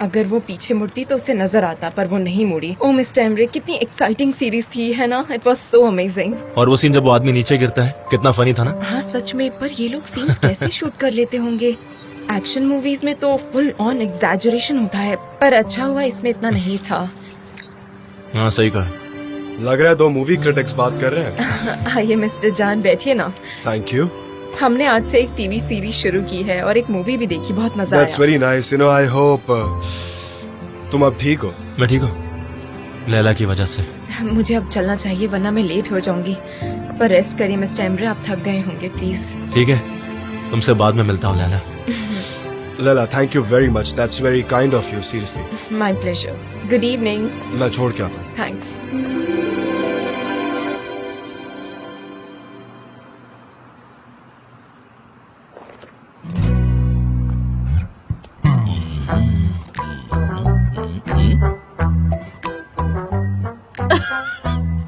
अगर वो पीछे मुड़ती तो उसे नजर आता, पर वो नहीं मुड़ी। ओ मिस्टर एमरे, कितनी एक्साइटिंग सीरीज थी, है ना? It was so amazing. और वो सीन जब वो आदमी नीचे गिरता है, कितना फनी था ना? हाँ सच में, पर ये लोग सीन्स कैसे शूट कर लेते होंगे? एक्शन मूवीज में तो फुल ऑन एग्जैजरेशन होता है, पर अच्छा हुआ इसमें इतना नहीं था। हाँ सही कहा। लग रहा है 2 मूवी क्रिटिक्स बात कर रहे हैं। आइए मिस्टर जान, बैठिए ना। Thank you. हमने आज से एक टीवी सीरीज शुरू की है और एक मूवी भी देखी, बहुत मजा दैट्स आया। Very nice. You know, I hope तुम अब ठीक हो। मैं ठीक हूँ, लैला की वजह से। मुझे अब चलना चाहिए वरना मैं लेट हो जाऊंगी। पर रेस्ट करिए मिस्टर एमरे, आप थक गए होंगे, प्लीज। ठीक है, तुमसे बाद में मिलता हूँ Laila. Laila, thank you very much. That's very kind of you, seriously. My pleasure. Good evening. मैं छोड़ के आता हूँ। थैंक्स।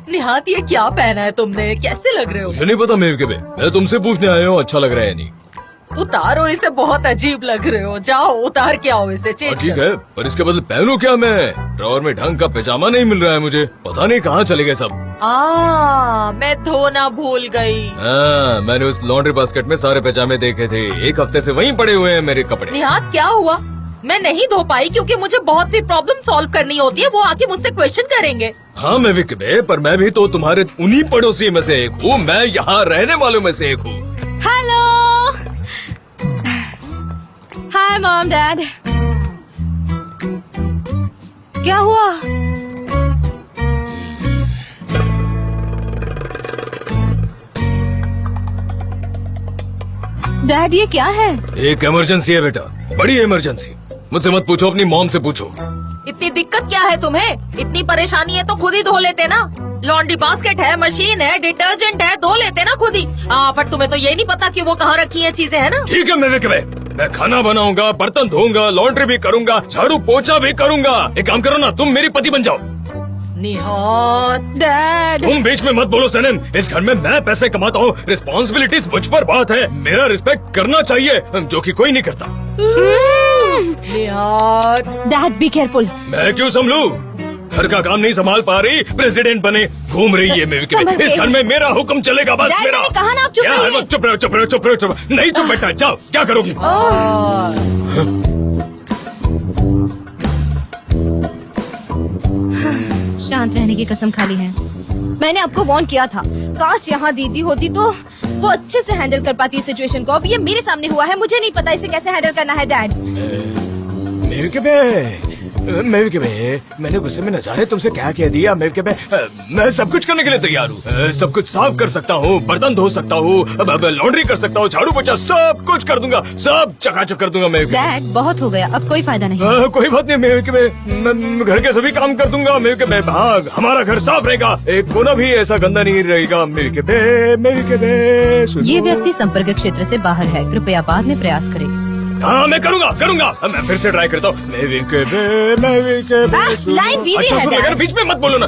निहात, ये क्या पहना है तुमने? कैसे लग रहे हो? मुझे नहीं पता मेव के बे, मैं तुमसे पूछने आया हूँ अच्छा लग रहा है नहीं। उतारो इसे, बहुत अजीब लग रहे हो। जाओ उतार के आओ इसे, चेंज ठीक करो। है, पर इसके बदले पहनूं क्या मैं? ड्रॉअर में ढंग का पैजामा नहीं मिल रहा है मुझे, पता नहीं कहाँ चले गए सब। मैं धोना भूल गई। हाँ, मैंने उस लॉन्ड्री बास्केट में सारे पैजामे देखे थे, 1 हफ्ते से वहीं पड़े हुए हैं मेरे कपड़े। निहात क्या हुआ? मैं नहीं धो पाई क्योंकि मुझे बहुत सी प्रॉब्लम सॉल्व करनी होती है। वो आके मुझसे क्वेश्चन करेंगे। हाँ मैं भी बे, पर मैं भी तो तुम्हारे उन्हीं पड़ोसी में से एक हूँ। मैं यहाँ रहने वालों में से एक हूँ। Hello, hi mom dad. क्या हुआ? डैड ये क्या है? एक इमरजेंसी है बेटा, बड़ी इमरजेंसी। मुझसे मत पूछो, अपनी मॉम से पूछो। इतनी दिक्कत क्या है तुम्हें? इतनी परेशानी है तो खुद ही धो लेते ना। लॉन्ड्री बास्केट है, मशीन है, डिटर्जेंट है, धो लेते ना खुद ही। पर तुम्हें तो ये नहीं पता कि वो कहाँ रखी है चीजें, है ना? ठीक है मैं खाना बनाऊंगा, बर्तन धोऊंगा, लॉन्ड्री भी करूंगा, झाड़ू पोछा भी करूंगा। एक काम करो ना, तुम मेरी पति बन जाओ। निहात। डैड तुम बीच में मत बोलो सनम, इस घर में मैं पैसे कमाता हूँ, रिस्पॉन्सिबिलिटीज मुझ पर बात है। मेरा रिस्पेक्ट करना चाहिए, जो कि कोई नहीं करता। निहात। Dad be careful. मैं क्यों संभलूं? घर का काम नहीं संभाल पा रही, प्रेसिडेंट बने घूम रही है मेरे के। इस घर में मेरा हुक्म चलेगा, बस डैड, मेरा। मैंने कहा ना आप चुप क्या है रहिए। वो? चुप रहो, चुप रहो, चुप रहो, चुप रहो। नहीं चुप बैठा, जाओ क्या करोगी? शांत रहने की कसम खा ली है। मैंने आपको वार्न किया था, काश यहाँ दीदी होती तो वो अच्छे से हैंडल कर पाती है सिचुएशन को। अब ये मेरे सामने हुआ है, मुझे नहीं पता इसे कैसे हैंडल करना है। डैड मेरे के मैंने गुस्से में न जाने तुमसे क्या कह दिया। मेरे के मैं सब कुछ करने के लिए तैयार हूँ। सब कुछ साफ कर सकता हूँ, बर्तन धो सकता हूँ, लॉन्ड्री कर सकता हूँ, झाड़ू पोछा सब कुछ कर दूंगा, सब चकाचक कर दूंगा। मेरे डैड बहुत हो गया, अब कोई फायदा नहीं। कोई बात नहीं, मेरे के मैं घर के सभी काम कर दूंगा। मेरे के भाग हमारा घर साफ रहेगा, एक कोना भी ऐसा गंदा नहीं रहेगा। मेरे के ये व्यक्ति संपर्क क्षेत्र से बाहर है, कृपया बाद में प्रयास करें। हाँ मैं करूँगा। मैं फिर से ट्राई करता हूँ। लाइन बिजी अच्छा है सुन, डैड। बीच में मत बोलो ना।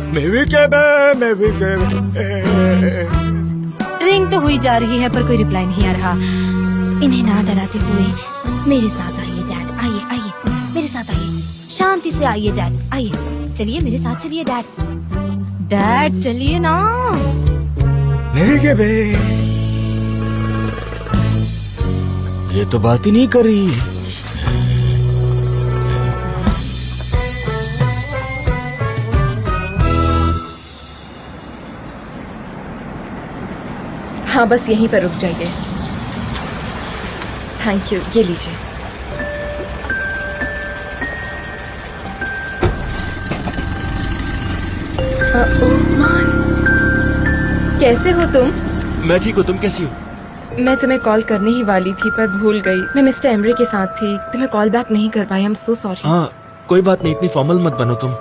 रिंग तो हुई जा रही है पर कोई रिप्लाई नहीं आ रहा। इन्हें ना डराते हुए मेरे साथ आइए डैड, आइए मेरे साथ आइए, शांति से आइए डैड, आइए चलिए मेरे साथ चलिए डैड चलिए ना। ये तो बात ही नहीं करी। हाँ बस यहीं पर रुक जाइए। थैंक यू, ये लीजिए। उस्मान, कैसे हो तुम? मैं ठीक हूँ, तुम कैसी हो? मैं तुम्हें कॉल करने ही वाली थी पर भूल गई। मैं मिस्टर एमरे के साथ थी, तुम्हें कॉल बैक नहीं कर पाई। I am so sorry. हाँ कोई बात नहीं, इतनी फॉर्मल मत बनो तुम।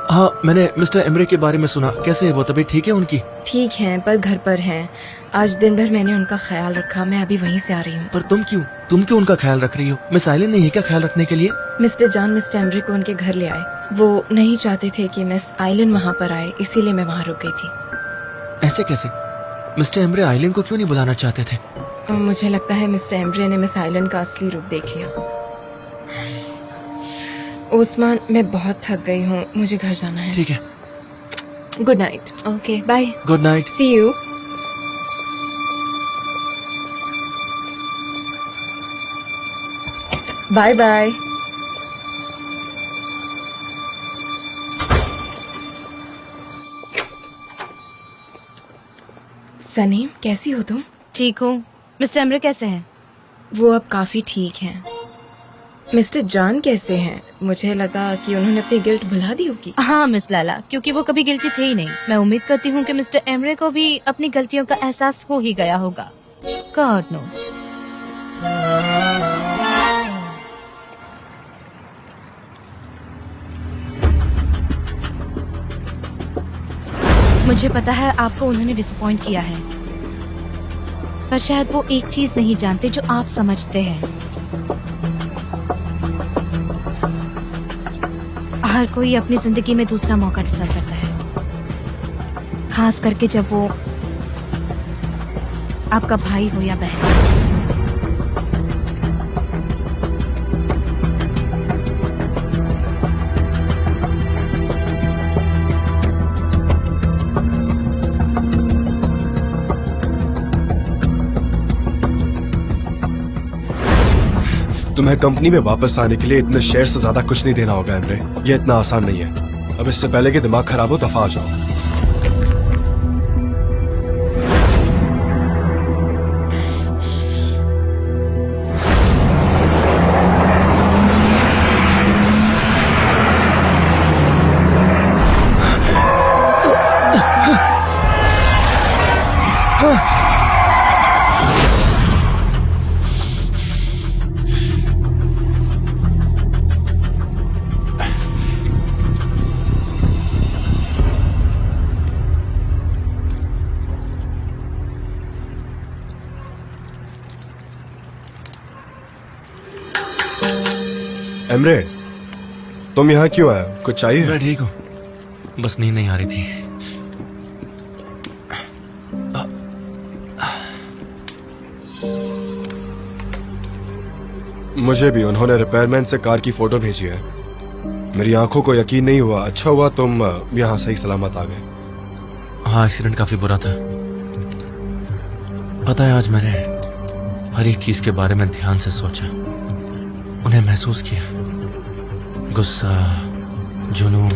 हाँ मैंने मिस्टर एमरे के बारे में सुना, कैसे है वो? तबीयत ठीक है उनकी? ठीक है पर घर पर हैं। आज दिन भर मैंने उनका ख्याल रखा, मैं अभी वहीं से आ रही हूँ। पर तुम क्यों उनका ख्याल रख रही हो? मिस आइलिन नहीं है क्या ख्याल रखने के लिए? मिस्टर जान मिस्टर एमरे को उनके घर ले आए। वो नहीं चाहते थे कि मिस आइलिन वहाँ पर आए, इसीलिए मैं वहाँ रुक गई थी। ऐसे कैसे? मिस्टर एमरे आइलिन को क्यों नहीं बुलाना चाहते थे? मुझे लगता है मिस्टर एमरे ने मिस आइलिन का असली रूप देख लिया। ओस्मान, मैं बहुत थक गई हूँ, मुझे घर जाना है। ठीक है, good night. Okay, bye. Good night. See you. Bye bye. Sunny, कैसी हो तुम? ठीक हूँ। मिस्टर एमरे कैसे हैं? वो अब काफी ठीक हैं। मिस्टर जॉन कैसे हैं? मुझे लगा कि उन्होंने अपनी गिल्ट भुला दी होगी। हाँ मिस लाला, क्योंकि वो कभी गिल्टी थे ही नहीं। मैं उम्मीद करती हूँ कि मिस्टर एमरे को भी अपनी गलतियों का एहसास हो ही गया होगा। God knows. मुझे पता है आपको उन्होंने डिसअपॉइंट किया है, पर शायद वो एक चीज नहीं जानते जो आप समझते हैं। हर कोई अपनी जिंदगी में दूसरा मौका डिजर्व करता है, खास करके जब वो आपका भाई हो या बहन। तुम्हें कंपनी में वापस आने के लिए इतने शेयर से ज्यादा कुछ नहीं देना होगा एमरे। ये इतना आसान नहीं है। अब इससे पहले कि दिमाग खराब हो, दफा आ जाओ। एमरे, तुम यहाँ क्यों आए? कुछ चाहिए? मैं ठीक हूँ, बस नींद नहीं आ रही थी। मुझे भी उन्होंने रिपेयरमैन से कार की फोटो भेजी है। मेरी आंखों को यकीन नहीं हुआ। अच्छा हुआ तुम यहाँ सही सलामत आ गए। हाँ, एक्सीडेंट काफी बुरा था। पता है, आज मैंने हर एक चीज के बारे में ध्यान से सोचा, उन्हें महसूस किया। गुस्सा, जुनून,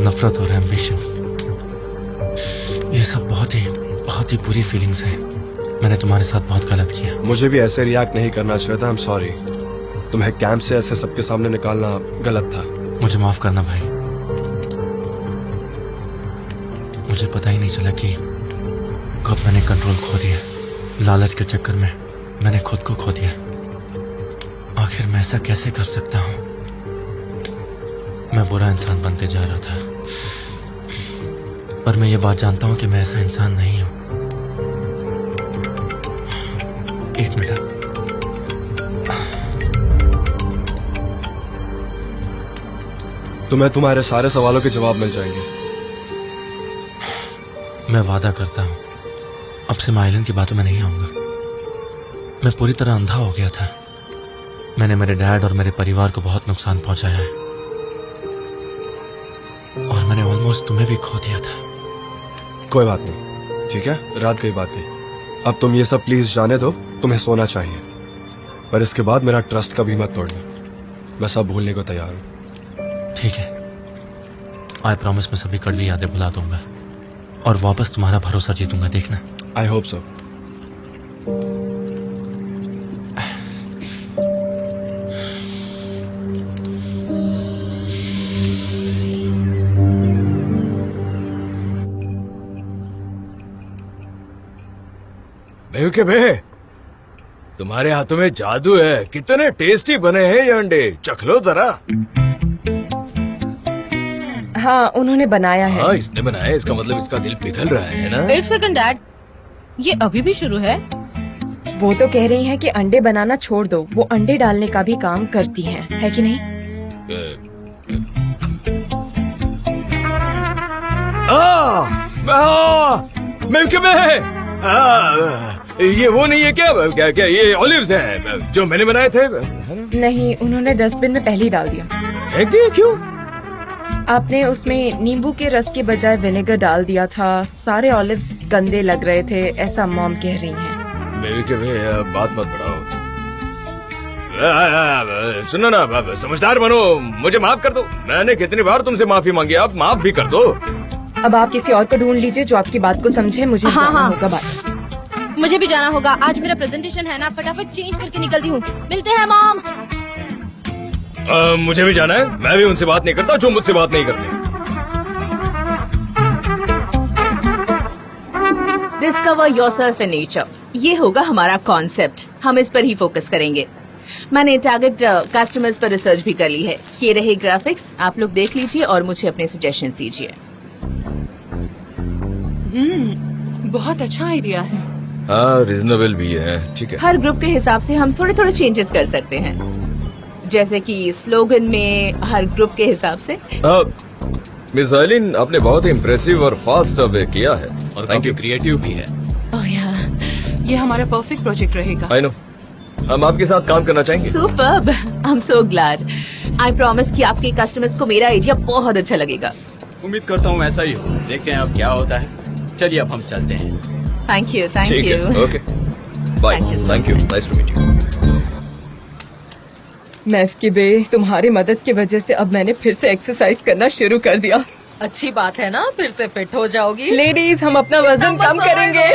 नफरत और एम्बिशन, ये सब बहुत ही बुरी फीलिंग्स हैं। मैंने तुम्हारे साथ बहुत गलत किया। मुझे भी ऐसे रिएक्ट नहीं करना चाहिए था। I am sorry. तुम्हें कैंप से ऐसे सबके सामने निकालना गलत था। मुझे माफ करना भाई। मुझे पता ही नहीं चला कि कब मैंने कंट्रोल खो दिया। लालच के चक्कर में मैंने खुद को खो दिया। आखिर मैं ऐसा कैसे कर सकता हूँ? मैं बुरा इंसान बनते जा रहा था, पर मैं ये बात जानता हूँ कि मैं ऐसा इंसान नहीं हूँ। एक मिनट। तुम्हें तुम्हारे सारे सवालों के जवाब मिल जाएंगे। मैं वादा करता हूँ, अब से मैं आइलैंड की बातों में नहीं आऊंगा। मैं पूरी तरह अंधा हो गया था। मैंने मेरे डैड और मेरे परिवार को बहुत नुकसान पहुंचाया है, और मैंने ऑलमोस्ट तुम्हें भी खो दिया था। कोई बात नहीं, ठीक है, रात गई बात गई। अब तुम ये सब प्लीज जाने दो। तुम्हें सोना चाहिए, पर इसके बाद मेरा ट्रस्ट कभी मत तोड़ना। मैं सब भूलने को तैयार हूँ। ठीक है, आई प्रॉमिस मैं सभी कड़वी यादें भुला दूंगा और वापस तुम्हारा भरोसा जीतूंगा, देखना। I hope so. के बे, तुम्हारे हाथों में जादू है। कितने टेस्टी बने हैं ये अंडे, चख लो जरा। हाँ, उन्होंने बनाया है। हाँ, इसने बनाया, इसका मतलब इसका दिल पिघल रहा है ना। एक सेकंड डैड, ये अभी भी शुरू है? वो तो कह रही हैं कि अंडे बनाना छोड़ दो, वो अंडे डालने का भी काम करती हैं, है कि नहीं? ये वो नहीं है क्या? क्या क्या ये ऑलिव्स हैं जो मैंने बनाए थे, है ना? नहीं, उन्होंने डस्टबिन में पहले ही डाल दिया। फेंक दिए क्यों? आपने उसमें नींबू के रस के बजाय विनेगर डाल दिया था। सारे ऑलिव्स गंदे लग रहे थे, ऐसा मॉम कह रही हैं। मेरे के भाई बात मत बढ़ाओ। सुनो ना, समझदार बनो, मुझे माफ कर दो। मैंने कितनी बार तुमसे माफी मांगी, आप माफ भी कर दो। अब आप किसी और को ढूंढ लीजिए जो आपकी बात को समझे। मुझे हाँ, जाना हाँ। होगा बात। मुझे भी जाना होगा, आज मेरा प्रेजेंटेशन है ना, फटाफट चेंज करके निकलती हूँ। मिलते हैं मॉम। मुझे भी जाना है, मैं भी उनसे बात नहीं करता जो मुझसे बात नहीं करते। डिस्कवर योरसेल्फ इन नेचर, ये होगा हमारा कॉन्सेप्ट। हम इस पर ही फोकस करेंगे। मैंने टारगेट कस्टमर्स पर रिसर्च भी कर ली है। ये रहे ग्राफिक्स, आप लोग देख लीजिए और मुझे अपने सजेशंस दीजिए। बहुत अच्छा आइडिया है। हाँ, रिजनेबल भी है, ठीक है। हर ग्रुप के हिसाब से हम थोड़े थोड़े चेंजेस कर सकते हैं, जैसे कि स्लोगन में हर ग्रुप के हिसाब से। मिस आइलिन, आपने बहुत इम्प्रेसिव और फास्ट सर्वे किया है और काफी क्रिएटिव भी है। ओह यार, ये हमारा परफेक्ट प्रोजेक्ट रहेगा। आई नो, हम आपके साथ काम करना चाहेंगे। Superb, I am so glad. I promise कि आपके कस्टमर्स को मेरा आइडिया बहुत अच्छा लगेगा। उम्मीद करता हूँ ऐसा ही हो। देखते हैं अब क्या होता है। चलिए अब हम चलते हैं। थैंक यू, थैंक ठीक है, you. Okay, bye, Thank you so thank you, nice to meet you. मैफ की बे, तुम्हारी मदद की वजह से अब मैंने फिर से एक्सरसाइज करना शुरू कर दिया। अच्छी बात है ना, फिर से फिट हो जाओगी। लेडीज, हम अपना वजन कम करेंगे।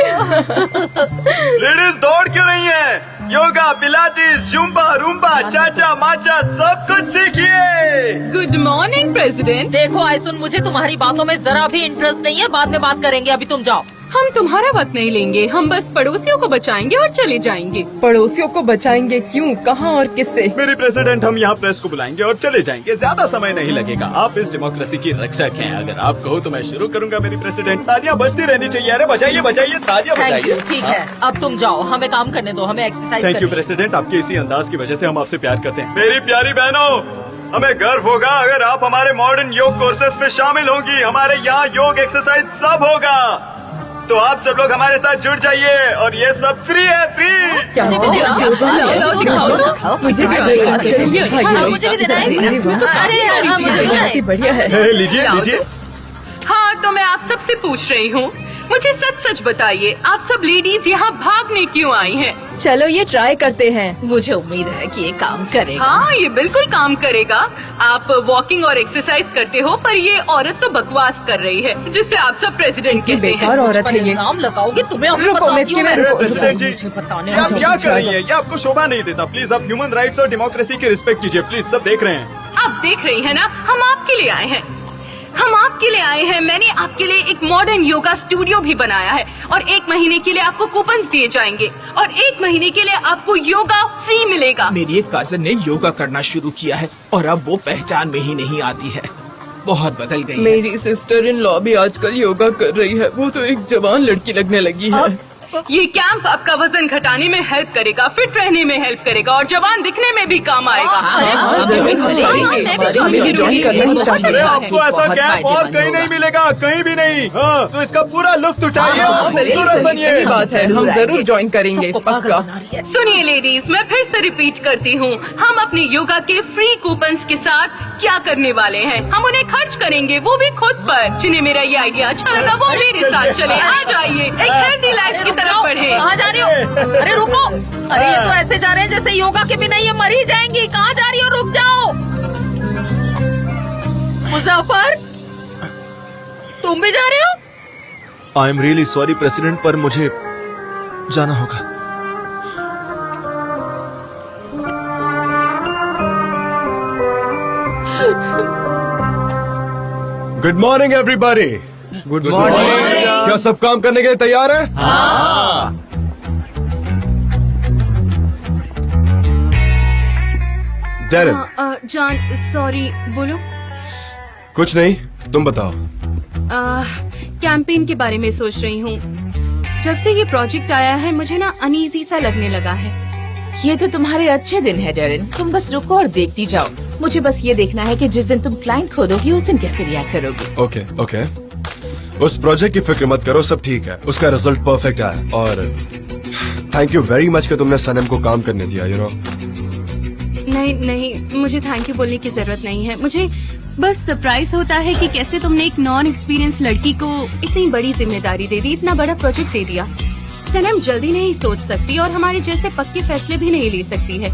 लेडीज दौड़ क्यों रही हैं? योगा, पिलाटिस, जुम्बा, रूम्बा, चाचा माचा सब कुछ सीखिए। Good morning president. देखो आयसुन, मुझे तुम्हारी बातों में जरा भी इंटरेस्ट नहीं है। बाद में बात करेंगे, अभी तुम जाओ। हम तुम्हारा वक्त नहीं लेंगे, हम बस पड़ोसियों को बचाएंगे और चले जाएंगे। पड़ोसियों को बचाएंगे? क्यों, कहाँ और किससे? मेरी प्रेसिडेंट, हम यहाँ प्रेस को बुलाएंगे और चले जाएंगे। ज्यादा समय नहीं लगेगा। आप इस डेमोक्रेसी की रक्षक हैं। अगर आप कहो तो मैं शुरू करूंगा। मेरी प्रेसिडेंट, तालियां बजती रहनी चाहिए। अरे बजाइए बजाइए, तालियां थैंक बजाइए। यू, ठीक है, अब तुम जाओ, हमें काम करने दो, हमें एक्सरसाइज थैंक यू करनी है। प्रेसिडेंट, आपके इसी अंदाज की वजह से हम आपसे प्यार करते हैं। मेरी प्यारी बहनों, हमें गर्व होगा अगर आप हमारे मॉडर्न योग कोर्सेज में शामिल होंगी। हमारे यहाँ योग एक्सरसाइज सब होगा, तो आप सब लोग हमारे साथ जुड़ जाइए और ये सब फ्री है, फ्री। क्या मुझे भी देना। लाओ, दिखाओ। मुझे भी मुझे भी देना है। अरे यार, हाँ, मुझे भी है। बढ़िया है। लीजिए लीजिए। हाँ, तो मैं आप सबसे पूछ रही हूँ, मुझे सच सच बताइए, आप सब लेडीज यहाँ भागने क्यों आई हैं? चलो ये ट्राई करते हैं। मुझे उम्मीद है कि ये काम करेगा। हाँ, ये बिल्कुल काम करेगा। आप वॉकिंग और एक्सरसाइज करते हो, पर ये औरत तो बकवास कर रही है, जिससे आप सब प्रेसिडेंट कहते हैं। बेकार औरत है ये। इल्जाम लगाओगे तुम्हें, अभी रुको, बताती हूँ मैं। प्रेसिडेंट जी, मुझे बताने ये आप दो। क्या कर रही हैं? ये आपको शोभा नहीं देता। प्लीज आप ह्यूमन राइट्स और डेमोक्रेसी की रिस्पेक्ट कीजिए। प्लीज, सब देख रहे हैं। आप देख रही हैं ना, हम आपके लिए आए हैं। हम आपके लिए आए हैं। मैंने आपके लिए एक मॉडर्न योगा स्टूडियो भी बनाया है और 1 महीने के लिए आपको कूपन्स दिए जाएंगे और 1 महीने के लिए आपको योगा फ्री मिलेगा। मेरी एक कजन ने योगा करना शुरू किया है और अब वो पहचान में ही नहीं आती है। बहुत बदल गई है। मेरी सिस्टर इन लॉ भी आजकल योगा कर रही है। वो तो एक जवान लड़की लगने लगी है। ये कैंप आपका वजन घटाने में हेल्प करेगा, फिट रहने में हेल्प करेगा और जवान दिखने में भी काम आएगा। अरे आपको ऐसा कैंप और कहीं नहीं मिलेगा, कहीं भी नहीं। हाँ, तो इसका पूरा लुत्फ उठाइए और खूबसूरत बनिए। सही बात है, हम जरूर ज्वाइन करेंगे, पक्का। सुनिए लेडीज, मैं फिर से रिपीट करती हूँ, हम अपने योगा के फ्री कूपन्स के साथ क्या करने वाले हैं, हम उन्हें खर्च करेंगे, वो भी खुद पर। जिन्हें मेरा ये आइडिया अच्छा लगा वो मेरे साथ चले। आ जाइए, एक हेल्दी लाइफ की तरफ बढ़े। कहाँ जा रही हो? अरे रुको, अरे ये तो ऐसे जा रहे हैं जैसे योगा के बिना ये मर ही जाएंगी। कहाँ जा रही हो? रुक जाओ। मुजफ्फर, तुम भी जा रहे हो? I am really sorry president, पर मुझे जाना होगा। Good morning everybody. Good morning. क्या सब काम करने के लिए तैयार है? हाँ। डेरिन, जान, सॉरी, बोलो। कुछ नहीं, तुम बताओ। कैंपेन के बारे में सोच रही हूँ। जब से ये प्रोजेक्ट आया है मुझे ना अनईजी सा लगने लगा है। ये तो तुम्हारे अच्छे दिन है डेरिन, तुम बस रुको और देखती जाओ। मुझे बस ये देखना है कि जिस दिन तुम क्लाइंट खोदोगी उस दिन कैसे रिएक्ट करोगे। ओके ओके, उस प्रोजेक्ट की फिक्र मत करो, सब ठीक है। उसका रिजल्ट परफेक्ट आया और थैंक यू वेरी मच कि तुमने सनम को काम करने दिया, यू नो। नहीं नहीं, मुझे थैंक यू बोलने की जरूरत नहीं है। मुझे बस सरप्राइज होता है कि कैसे तुमने एक नॉन एक्सपीरियंस लड़की को इतनी बड़ी जिम्मेदारी दे दी, इतना बड़ा प्रोजेक्ट दे दिया। सनम जल्दी नहीं सोच सकती और हमारे जैसे पक्के फैसले भी नहीं ले सकती है।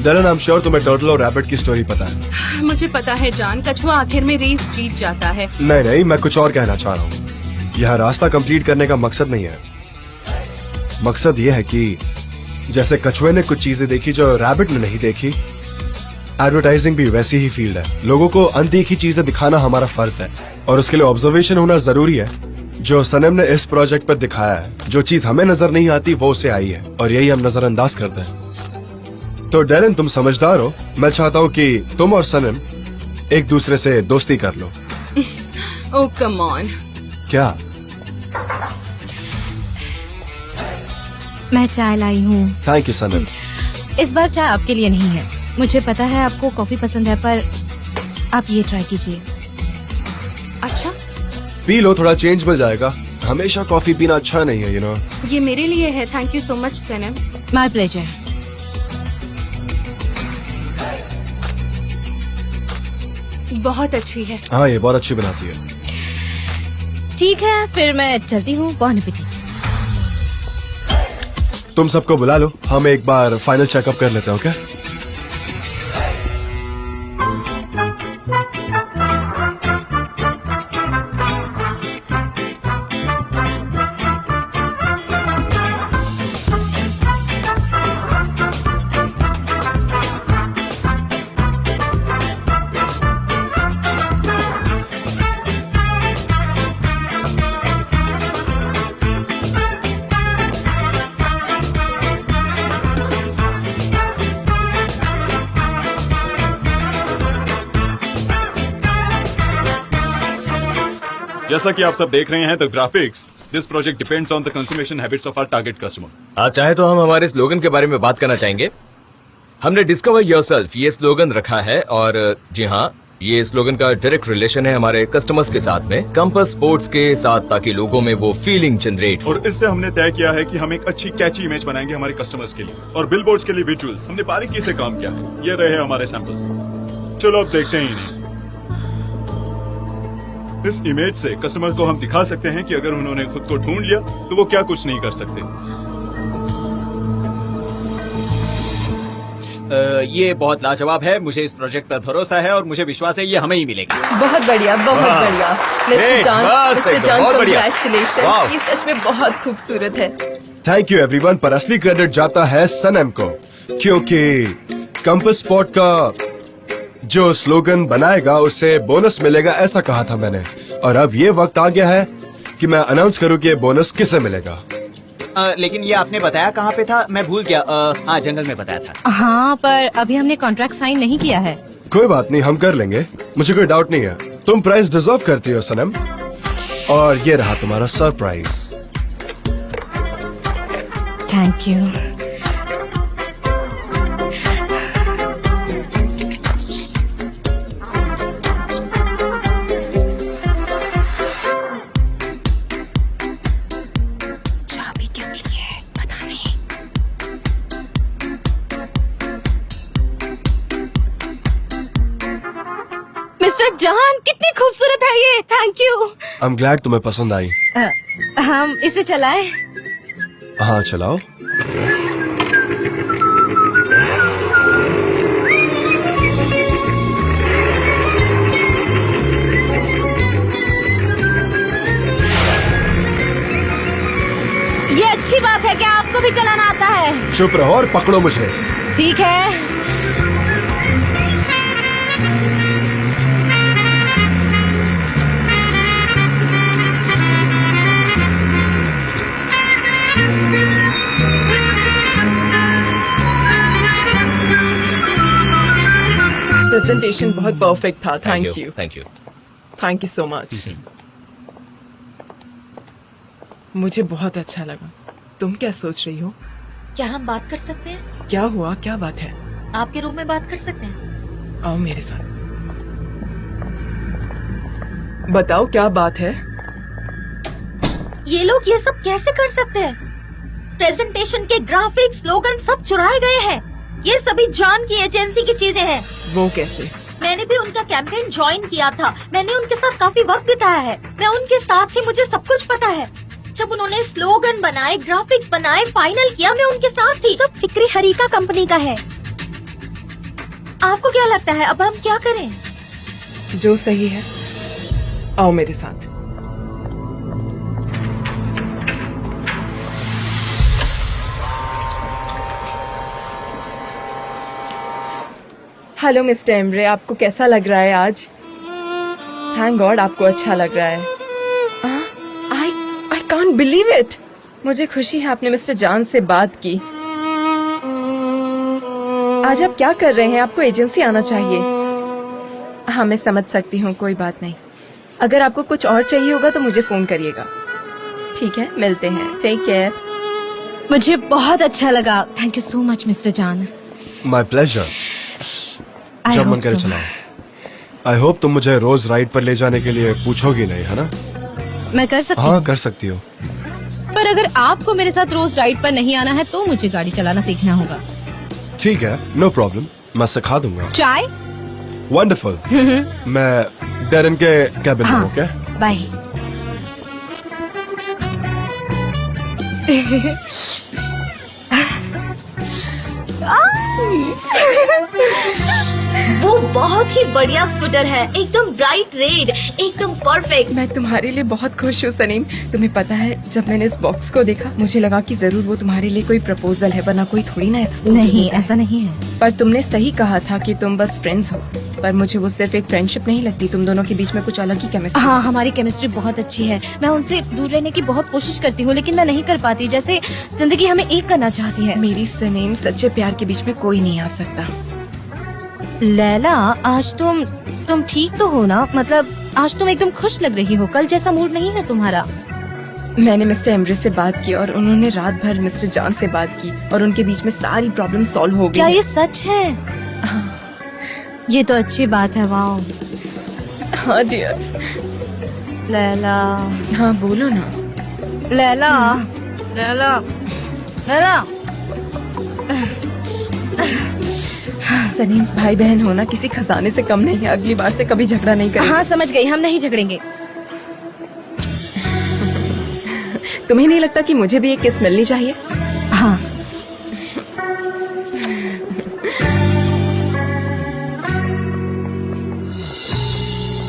डरन, आई एम श्योर तुम्हें टर्टल और रैबिट की स्टोरी पता है। मुझे पता है जान, कछुआ आखिर में रेस जीत जाता है। नहीं नहीं, मैं कुछ और कहना चाह रहा हूँ। यह रास्ता कंप्लीट करने का मकसद नहीं है। मकसद यह है कि जैसे कछुए ने कुछ चीजें देखी जो रैबिट ने नहीं देखी, एडवर्टाइजिंग भी वैसी ही फील्ड है। लोगों को अनदेखी चीजें दिखाना हमारा फर्ज है और उसके लिए ऑब्जर्वेशन होना जरूरी है। जो सनम ने इस प्रोजेक्ट पर दिखाया है, जो चीज हमें नजर नहीं आती वो उसे आई है और यही हम नजरअंदाज करते हैं। तो डेरन, तुम समझदार हो। मैं चाहता हूँ कि तुम और सनम एक दूसरे से दोस्ती कर लो। ओह कम ऑन। क्या? मैं चाय लाई हूँ। थैंक यू सनम। इस बार चाय आपके लिए नहीं है। मुझे पता है आपको कॉफी पसंद है, पर आप ये ट्राई कीजिए। अच्छा, पी लो, थोड़ा चेंज मिल जाएगा। हमेशा कॉफी पीना अच्छा नहीं है, यू नो। ये मेरे लिए है। Thank you so much Sanam. My pleasure. बहुत अच्छी है। हाँ, ये बहुत अच्छी बनाती है। ठीक है, फिर मैं चलती हूँ। बॉन एपेटिट। तुम सबको बुला लो, हम एक बार फाइनल चेकअप कर लेते हैं, ओके? जैसा कि आप सब देख रहे हैं, the graphics, this project depends on the consumption habits of our target customer. आप चाहे तो हम हमारे स्लोगन के बारे में बात करना चाहेंगे। हमने डिस्कवर योरसेल्फ ये स्लोगन रखा है और जी हाँ, ये स्लोगन का डायरेक्ट रिलेशन है हमारे कस्टमर्स के साथ में, कैंपस स्पोर्ट्स के साथ, ताकि लोगों में वो फीलिंग जनरेट हो। और इससे हमने तय किया है कि हम एक अच्छी कैची इमेज बनाएंगे हमारे कस्टमर्स के लिए और बिलबोर्ड्स के लिए विजुअल्स। हमने बारीकी से काम किया है। ये रहे हमारे सैंपल्स। चलो अब देखते हैं इन्हें। इस इमेज से कस्टमर को हम दिखा सकते हैं कि अगर उन्होंने खुद को ढूंढ लिया तो वो क्या कुछ नहीं कर सकते। ये बहुत लाजवाब है। मुझे इस प्रोजेक्ट पर भरोसा है और मुझे विश्वास है ये हमें ही मिलेगा। बहुत बढ़िया, बहुत बढ़िया। Mister John, congratulations. ये सच में बहुत खूबसूरत है। थैंक यू एवरीवन, पर असली क्रेडिट जाता है सनम को, क्योंकि कैंपस स्पॉट का जो स्लोगन बनाएगा उससे बोनस मिलेगा, ऐसा कहा था मैंने। और अब ये वक्त आ गया है कि मैं अनाउंस करूं कि ये बोनस किसे मिलेगा। लेकिन ये आपने बताया कहाँ पे था? मैं भूल गया। हाँ, जंगल में बताया था। हाँ, पर अभी हमने कॉन्ट्रैक्ट साइन नहीं किया है। कोई बात नहीं, हम कर लेंगे। मुझे कोई डाउट नहीं है। तुम प्राइस डिजर्व करती हो सनम, और ये रहा तुम्हारा surprise. Thank you. Mister John, कितनी खूबसूरत है ये। Thank you. I am glad तुम्हें पसंद आई। हम इसे चलाएं? हाँ, चलाओ। ये अच्छी बात है कि आपको भी चलाना आता है। चुप रहो और पकड़ो मुझे। ठीक है। प्रेजेंटेशन बहुत परफेक्ट था। Thank you. Thank you. Thank you so much. मुझे बहुत अच्छा लगा। तुम क्या सोच रही हो? क्या हम बात कर सकते हैं? क्या हुआ? क्या बात है? आपके रूम में बात कर सकते हैं? आओ मेरे साथ। बताओ क्या बात है? ये लोग ये सब कैसे कर सकते हैं? प्रेजेंटेशन के ग्राफिक्स, स्लोगन सब चुराए गए हैं। ये सभी जॉन की एजेंसी की चीजें हैं। वो कैसे? मैंने भी उनका कैंपेन ज्वाइन किया था। मैंने उनके साथ काफी वक्त बिताया है। मैं उनके साथ ही, मुझे सब कुछ पता है। जब उन्होंने स्लोगन बनाए, ग्राफिक्स बनाए, फाइनल किया, मैं उनके साथ थी। सब फिक्री हरीका कंपनी का है। आपको क्या लगता है अब हम क्या करें? जो सही है, आओ मेरे साथ। हेलो मिस्टर एम्ब्रे, आपको कैसा लग रहा है आज? थैंक गॉड आपको अच्छा लग रहा है। I can't believe it. मुझे खुशी है आपने मिस्टर जॉन से बात की। आज आप क्या कर रहे हैं? आपको एजेंसी आना चाहिए। हाँ, मैं समझ सकती हूँ, कोई बात नहीं। अगर आपको कुछ और चाहिए होगा तो मुझे फोन करिएगा। ठीक है, मिलते हैं। Take care. मुझे बहुत अच्छा लगा। Thank you so much mister John. My pleasure. जब मन करे चलाओ। आई होप तुम मुझे रोज राइड पर ले जाने के लिए पूछोगी नहीं, है ना? मैं कर सकती हूँ। हाँ, कर सकती हो। पर अगर आपको मेरे साथ रोज राइड पर नहीं आना है तो मुझे गाड़ी चलाना सीखना होगा। ठीक है, नो प्रॉब्लम, मैं सिखा दूंगा। चाय? वंडरफुल। मैं डेरन के कैबिन में हूँ। Okay, bye. वो बहुत ही बढ़िया स्कूटर है, एकदम ब्राइट रेड, एकदम परफेक्ट। मैं तुम्हारे लिए बहुत खुश हूँ सनीम। तुम्हें पता है, जब मैंने इस बॉक्स को देखा मुझे लगा कि जरूर वो तुम्हारे लिए कोई प्रपोजल है, वरना कोई थोड़ी ना ऐसा नहीं, ऐसा नहीं है। पर तुमने सही कहा था कि तुम बस फ्रेंड्स हो, पर मुझे वो सिर्फ एक फ्रेंडशिप नहीं लगती। तुम दोनों के बीच में कुछ अलग ही केमिस्ट्री। हाँ, हमारी केमिस्ट्री बहुत अच्छी है। मैं उनसे दूर रहने की बहुत कोशिश करती हूँ, लेकिन मैं नहीं कर पाती। जैसे जिंदगी हमें एक करना चाहती है। मेरी सनीम, सच्चे प्यार के बीच में कोई नहीं आ सकता। लैला, आज तुम ठीक तो हो ना? मतलब आज तुम एकदम खुश लग रही हो। कल जैसा मूड नहीं है तुम्हारा। मैंने मिस्टर एम्ब्रे से बात की और उन्होंने रात भर मिस्टर जॉन से बात की और उनके बीच में सारी प्रॉब्लम सॉल्व हो गई। क्या ये सच है? हाँ। ये तो अच्छी बात है। वाओ। हाँ डियर। लैला। हाँ बोलो ना। लैला, लैला, लैला। सनीम, भाई बहन होना किसी खजाने से कम नहीं है। अगली बार से कभी झगड़ा नहीं करेंगे। हाँ समझ गई, हम नहीं झगड़ेंगे। तुम्हें नहीं लगता कि मुझे भी एक किस मिलनी चाहिए? हाँ।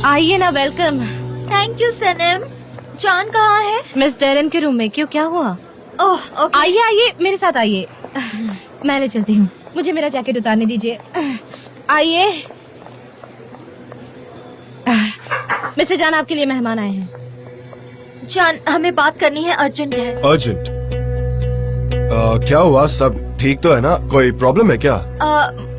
आइए ना, welcome. Thank you Sanam. John कहाँ है? मिस डेरन के रूम में। क्यों, क्या हुआ? ओह, आइए आइए, मेरे साथ आइए। मैं ले चलती हूँ। मुझे मेरा जैकेट उतारने दीजिए। आइए। मिस्टर जान, आपके लिए मेहमान आए हैं। जान, हमें बात करनी है, अर्जेंट है। अर्जेंट? क्या हुआ? सब ठीक तो है ना? कोई प्रॉब्लम है क्या?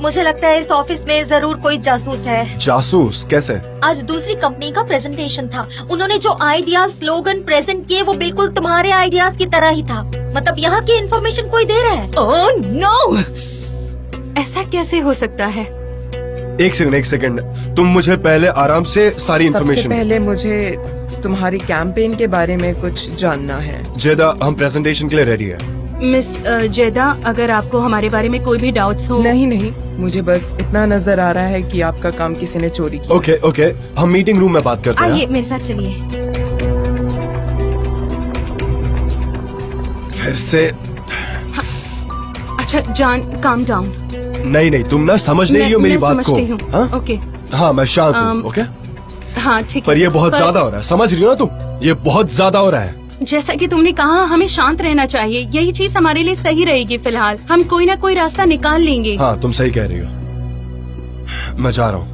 मुझे लगता है इस ऑफिस में जरूर कोई जासूस है। जासूस? कैसे? आज दूसरी कंपनी का प्रेजेंटेशन था। उन्होंने जो आइडियाज, स्लोगन प्रेजेंट किए वो बिल्कुल तुम्हारे आइडियाज की तरह ही था। मतलब यहाँ की इन्फॉर्मेशन कोई दे रहा है। Oh no! ऐसा कैसे हो सकता है? एक सेकंड, तुम मुझे पहले आराम से सारी सबसे इन्फॉर्मेशन। पहले मुझे तुम्हारी कैंपेन के बारे में कुछ जानना है। जेदा, हम प्रेजेंटेशन के लिए रेडी है। मिस जेदा, अगर आपको हमारे बारे में कोई भी डाउट्स हो। नहीं, मुझे बस इतना नजर आ रहा है कि आपका काम किसी ने चोरी किया। ओके, हम मीटिंग रूम में बात करते हैं। आइए मेरे साथ चलिए। फिर से? अच्छा जान, काम डाउन। नहीं, तुम ना समझ नहीं रही हो मेरी बात को। हाँ? ओके। हाँ, मैं शांत हूँ। ओके, हाँ ठीक है। पर ये बहुत ज्यादा हो रहा है, समझ रही हो ना तुम? ये बहुत ज्यादा हो रहा है। जैसा कि तुमने कहा, हमें शांत रहना चाहिए। यही चीज हमारे लिए सही रहेगी। फिलहाल हम कोई ना कोई रास्ता निकाल लेंगे। हाँ, तुम सही कह रही हो। मैं जा रहा हूँ।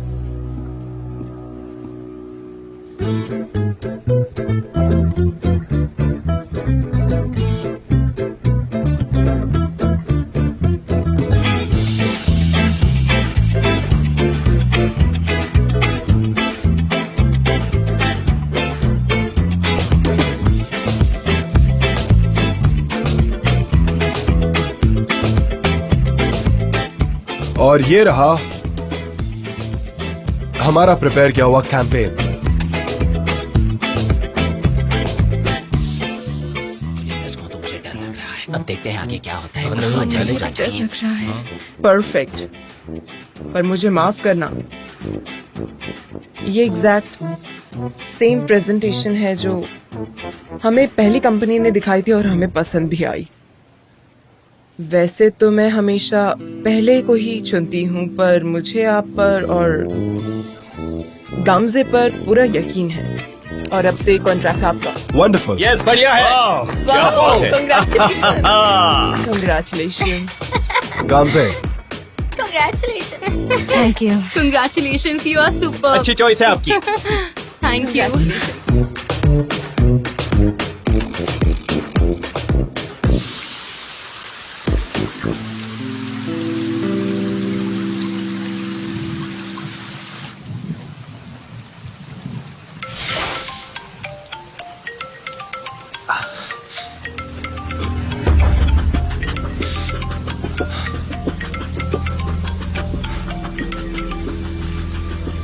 और ये रहा हमारा प्रिपेयर किया हुआ कैंपेन। सच में तो मुझे डर लग रहा है। अब देखते हैं आगे क्या होता है। कुछ तो अच्छा चलना चाहिए। लग रहा है परफेक्ट, पर मुझे माफ करना, ये एग्जैक्ट सेम प्रेजेंटेशन है जो हमें पहली कंपनी ने दिखाई थी और हमें पसंद भी आई। वैसे तो मैं हमेशा पहले को ही चुनती हूँ, पर मुझे आप पर और गामजे पर पूरा यकीन है और अब से कॉन्ट्रैक्ट आपका। वंडरफुल। यस, बढ़िया है। क्या बात है। Congratulations. Gamze, Congratulations. Thank you. Congratulations, you are super. अच्छी चॉइस है आपकी। Thank you.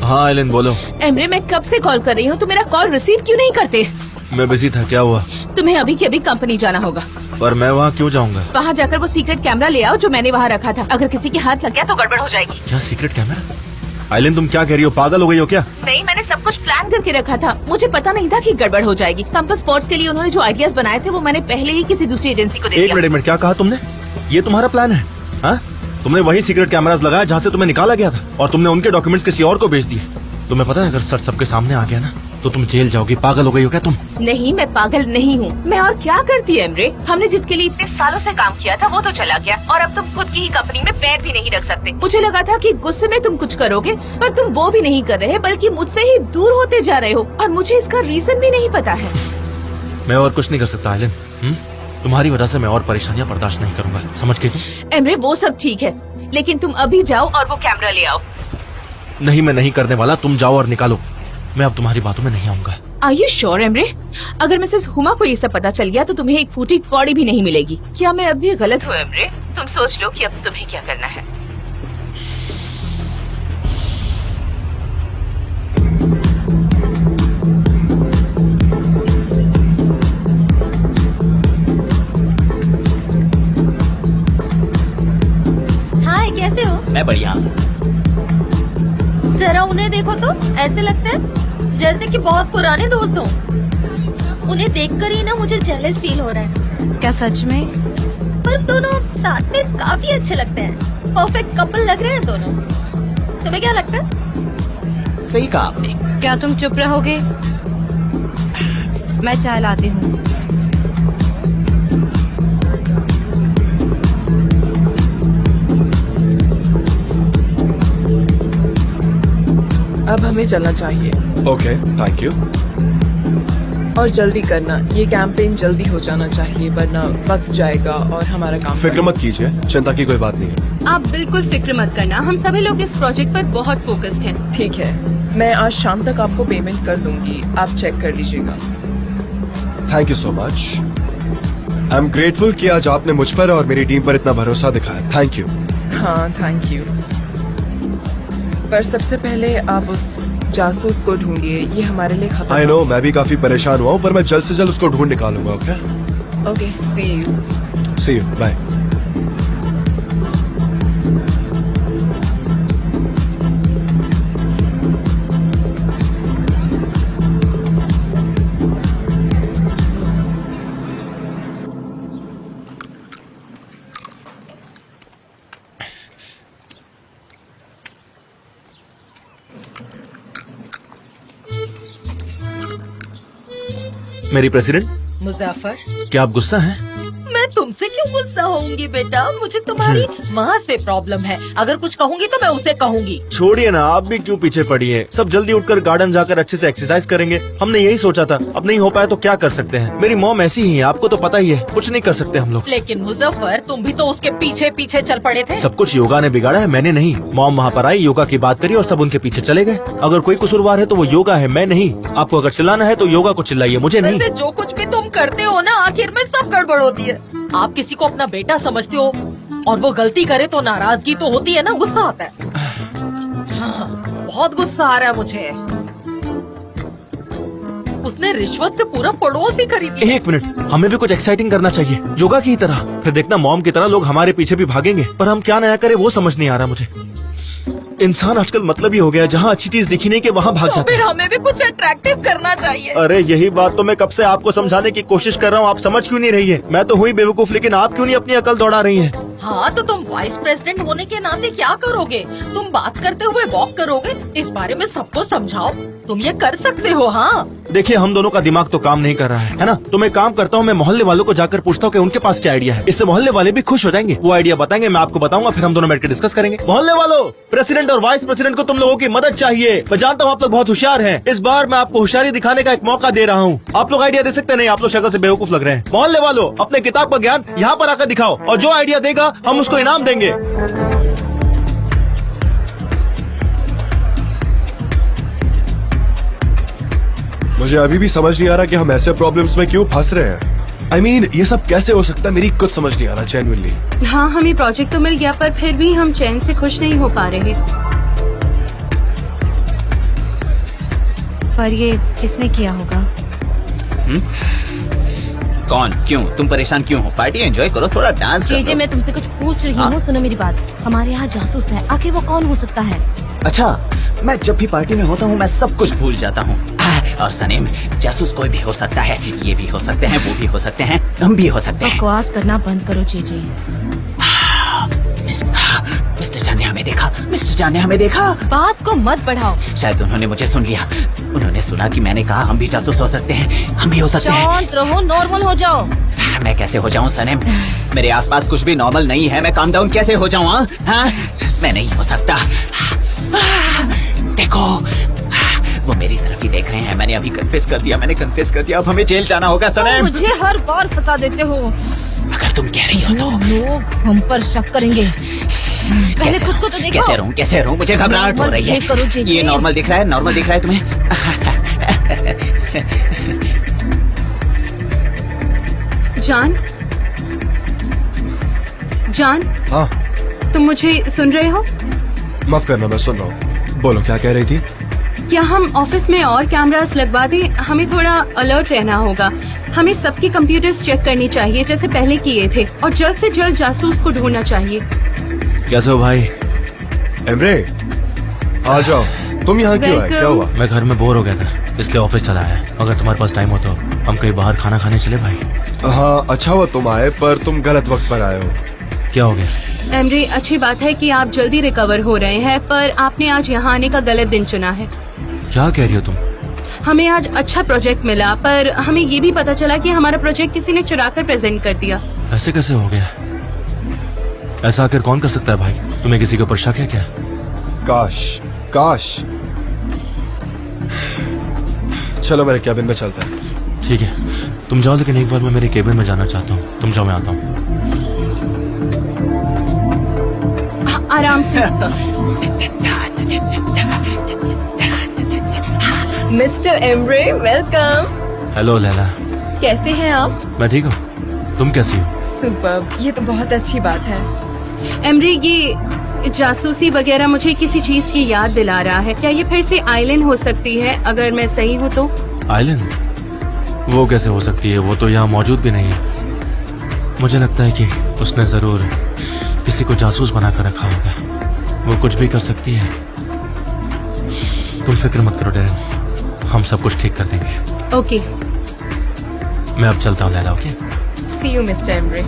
हाँ एलन बोलो। एमरे, मैं कब से कॉल कर रही हूँ, तो मेरा कॉल रिसीव क्यों नहीं करते? मैं बिजी था, क्या हुआ? तुम्हें अभी के अभी कंपनी जाना होगा। पर मैं वहाँ क्यों जाऊँगा? वहाँ जाकर वो सीक्रेट कैमरा ले आओ जो मैंने वहाँ रखा था। अगर किसी के हाथ लग गया तो गड़बड़ हो जाएगी। क्या सीक्रेट कैमरा? आइलिन तुम क्या कह रही हो, पागल हो गई हो क्या? नहीं, मैंने सब कुछ प्लान करके रखा था। मुझे पता नहीं था कि गड़बड़ हो जाएगी। कैंपस स्पोर्ट्स के लिए उन्होंने जो आइडियाज बनाए थे वो मैंने पहले ही किसी दूसरी एजेंसी को दे दिया। एक मिनट, क्या कहा तुमने? ये तुम्हारा प्लान है? हाँ, तुमने वही सीक्रेट कैमरास लगाया जहाँ से तुम्हें निकाला गया था और तुमने उनके डॉक्यूमेंट्स किसी और को भेज दिए। तुम्हें पता है अगर सर सबके सामने आ गया ना तो तुम जेल जाओगी। पागल हो गई हो क्या तुम? नहीं, मैं पागल नहीं हूँ। मैं और क्या करती है एमरे? हमने जिसके लिए इतने सालों से काम किया था वो तो चला गया और अब तुम खुद की ही कंपनी में पैर भी नहीं रख सकते। मुझे लगा था कि गुस्से में तुम कुछ करोगे, पर तुम वो भी नहीं कर रहे बल्कि मुझसे ही दूर होते जा रहे हो और मुझे इसका रीजन भी नहीं पता है। मैं और कुछ नहीं कर सकता आइलिन। तुम्हारी वजह से मैं और परेशानियां बर्दाश्त नहीं करूंगा, समझ गई तुम? एमरे, वो सब ठीक है, लेकिन तुम अभी जाओ और वो कैमरा ले आओ। नहीं, मैं नहीं करने वाला। तुम जाओ और निकालो। मैं अब तुम्हारी बातों में नहीं आऊंगा। Are you sure, Emre? अगर मिसेस हुमा को ये सब पता चल गया तो तुम्हें एक फूटी कौड़ी भी नहीं मिलेगी। क्या मैं अब भी गलत हूँ एमरे? तुम सोच लो कि अब तुम्हें क्या करना है। हाय, कैसे हो? मैं बढ़िया। जरा उन्हें देखो तो ऐसे लगता है जैसे कि बहुत पुराने दोस्त हों। उन्हें देखकर ही ना मुझे जेलस फील हो रहा है। क्या सच में? पर दोनों साथ में काफी अच्छे लगते हैं। परफेक्ट कपल लग रहे हैं दोनों। तुम्हें क्या लगता है? सही कहा आपने। क्या तुम चुप रहोगे? मैं चाय लाती हूँ। अब हमें चलना चाहिए। Okay, thank you. और जल्दी करना, ये कैंपेन जल्दी हो जाना चाहिए वरना वक्त जाएगा और हमारा काम। फिक्र मत कीजिए, चिंता की कोई बात नहीं है। आप बिल्कुल फिक्र मत करना, हम सभी लोग इस प्रोजेक्ट पर बहुत फोकस्ड हैं। ठीक है, मैं आज शाम तक आपको पेमेंट कर दूंगी, आप चेक कर लीजिएगा। Thank you so much. I am grateful कि आज आपने मुझ पर और मेरी टीम पर इतना भरोसा दिखाया। Thank you. हाँ, थैंक यू। पर सबसे पहले आप उस जासूस को ढूंढिए, ये हमारे लिए खतरा। आई नो, मैं भी काफी परेशान हुआ हूँ, पर मैं जल्द से जल्द उसको ढूंढ निकालूंगा। Okay, okay, see you. See you, bye. मेरी प्रेसिडेंट, मुजफ्फर, क्या आप गुस्सा हैं? मैं तुमसे क्यों गुस्सा होऊंगी बेटा? मुझे तुम्हारी माँ से प्रॉब्लम है। अगर कुछ कहूंगी तो मैं उसे कहूंगी। छोड़िए ना, आप भी क्यों पीछे पड़ी है? सब जल्दी उठकर गार्डन जाकर अच्छे से एक्सरसाइज करेंगे। हमने यही सोचा था, अब नहीं हो पाया तो क्या कर सकते हैं। मेरी मॉम ऐसी ही है, आपको तो पता ही है, कुछ नहीं कर सकते हम लोग। लेकिन मुजफ्फर, तुम भी तो उसके पीछे पीछे चल पड़े थे। सब कुछ योगा ने बिगाड़ा है, मैंने नहीं। मॉम वहाँ पर आई, योगा की बात करी और सब उनके पीछे चले गए। अगर कोई कसूरवार है तो वो योगा है, मैं नहीं। आपको अगर चिल्लाना है तो योगा को चिल्लाइए, मुझे नहीं। वैसे जो कुछ भी तुम करते हो ना, आखिर में सब गड़बड़ होती है। आप किसी को अपना बेटा समझते हो और वो गलती करे तो नाराजगी तो होती है ना, गुस्सा आता है। हाँ, बहुत गुस्सा आ रहा है मुझे। उसने रिश्वत से पूरा पड़ोस ही खरीद लिया। एक मिनट, हमें भी कुछ एक्साइटिंग करना चाहिए, योगा की तरह। फिर देखना मॉम की तरह लोग हमारे पीछे भी भागेंगे, पर हम क्या नया करें वो समझ नहीं आ रहा मुझे। इंसान आजकल मतलबी हो गया, जहाँ अच्छी चीज दिखी नहीं कि वहाँ भाग तो जाता फिर है। हमें भी कुछ अट्रैक्टिव करना चाहिए। अरे यही बात तो मैं कब से आपको समझाने की कोशिश कर रहा हूँ, आप समझ क्यों नहीं रही है? मैं तो हुई बेवकूफ, लेकिन आप क्यों नहीं अपनी अकल दौड़ा रही हैं? हाँ तो तुम वाइस प्रेसिडेंट होने के नाते क्या करोगे? तुम बात करते हुए वॉक करोगे, इस बारे में सबको समझाओ। तुम ये कर सकते हो। हाँ देखिए, हम दोनों का दिमाग तो काम नहीं कर रहा है ना? तो मैं काम करता हूँ, मैं मोहल्ले वालों को जाकर पूछता हूँ कि उनके पास क्या आइडिया है। इससे मोहल्ले वाले भी खुश हो जाएंगे, वो आइडिया बताएंगे, मैं आपको बताऊंगा, फिर हम दोनों बैठ के डिस्कस करेंगे। मोहल्ले वालों, प्रेसिडेंट और वाइस प्रेसिडेंट को तुम लोगों की मदद चाहिए। मैं जानता हूँ आप लोग बहुत होशियार हैं, इस बार मैं आपको होशियारी दिखाने का एक मौका दे रहा हूँ। आप लोग आइडिया दे सकते नहीं, आप लोग शक्ल से बेवकूफ लग रहे हैं। मोहल्ले वालों, अपने किताब का ज्ञान यहाँ पर आकर दिखाओ, और जो आइडिया देगा हम उसको इनाम देंगे। मुझे अभी भी समझ नहीं आ रहा कि हम ऐसे प्रॉब्लम्स में क्यों फंस रहे हैं। I mean, ये सब कैसे हो सकता है, मेरी कुछ समझ नहीं आ रहा जेन्युइनली। हाँ, हमें प्रोजेक्ट तो मिल गया, पर फिर भी हम चैन से खुश नहीं हो पा रहे। पर ये किसने किया होगा? कौन? क्यों? तुम परेशान क्यों हो? पार्टी एंजॉय करो, थोड़ा डांस कर जे लो। मैं तुमसे कुछ पूछ रही हूँ, सुनो मेरी बात। हमारे यहाँ जासूस है, आखिर वो कौन हो सकता है? अच्छा, मैं जब भी पार्टी में होता हूँ मैं सब कुछ भूल जाता हूँ। और सनीम, जासूस कोई भी हो सकता है, ये भी हो सकते हैं, वो भी हो सकते हैं, हम भी हो सकते हैं। बकवास करना बंद करो जे। मिस्टर जान ने हमें देखा, मिस्टर जान ने हमें देखा। बात को मत बढ़ाओ। शायद उन्होंने मुझे सुन लिया, उन्होंने सुना कि मैंने कहा हम भी जासूस हो सकते हैं, हम भी हो सकते हैं। शांत रहो, नॉर्मल हो जाओ। मैं कैसे हो जाऊं सनीम? मेरे आसपास कुछ भी नॉर्मल नहीं है, मैं काम डाउन कैसे हो जाऊं? हाँ? मैं नहीं हो सकता। देखो, वो मेरी तरफ ही देख रहे हैं। मैंने अभी कन्फेस कर दिया, अब हमें जेल जाना होगा सनीम। मुझे हर बार फंसा देते हो। अगर तुम कह रही हो तो लोग हम पर शक करेंगे। पहले खुद को तो देखो। कैसे रहूं? मुझे घबराहट हो रही है। ये नॉर्मल दिख रहा है तुम्हें? जान, हाँ, तुम मुझे सुन रहे हो? माफ करना, मैं सुन रहा हूँ। बोलो, क्या कह रही थी? क्या हम ऑफिस में और कैमरास लगवा दें? हमें थोड़ा अलर्ट रहना होगा। हमें सबकी कंप्यूटर्स चेक करनी चाहिए जैसे पहले किए थे, और जल्द से जल्द जासूस को ढूंढना चाहिए। कैसे हो भाई? एमरे, आ जाओ। तुम यहाँ क्यों आए? क्या हुआ? मैं घर में बोर हो गया था, इसलिए ऑफिस चला आया। अगर तुम्हारे पास टाइम हो तो हम कहीं बाहर खाना खाने चले भाई। हाँ, अच्छा हुआ तुम आए, पर तुम गलत वक्त पर आए हो। क्या हो गया? एमरे, अच्छी बात है कि आप जल्दी रिकवर हो रहे हैं, पर आपने आज यहाँ आने का गलत दिन चुना है। क्या कह रही हो तुम? हमें आज अच्छा प्रोजेक्ट मिला, पर हमें ये भी पता चला कि हमारा प्रोजेक्ट किसी ने चुरा कर प्रेजेंट कर दिया। ऐसे कैसे हो गया? ऐसा आखिर कौन कर सकता है भाई? तुम्हें किसी के ऊपर शक है क्या? काश। चलो मेरे कैबिन में चलते हैं। ठीक है, तुम जाओ, लेकिन एक बार मैं मेरे केबिन में जाना चाहता हूँ। तुम जाओ, मैं आता हूँ। आराम से। Mister Embry, welcome. Hello Laila, कैसे हैं आप? मैं ठीक हूँ, तुम कैसी हो? सुपर्ब, ये तो बहुत अच्छी बात है। एमरे, ये जासूसी वगैरह मुझे किसी चीज की याद दिला रहा है। क्या ये फिर से आइलैंड हो सकती है? अगर मैं सही हूँ तो। आइलैंड? वो कैसे हो सकती है? वो तो यहाँ मौजूद भी नहीं है। मुझे लगता है कि उसने जरूर किसी को जासूस बना कर रखा होगा। वो कुछ भी कर सकती है। तुम फिक्र मत करो डेरेन, हम सब कुछ ठीक कर देंगे। ओके, मैं अब चलता हूँ Laila. Okay, see you mister Embry.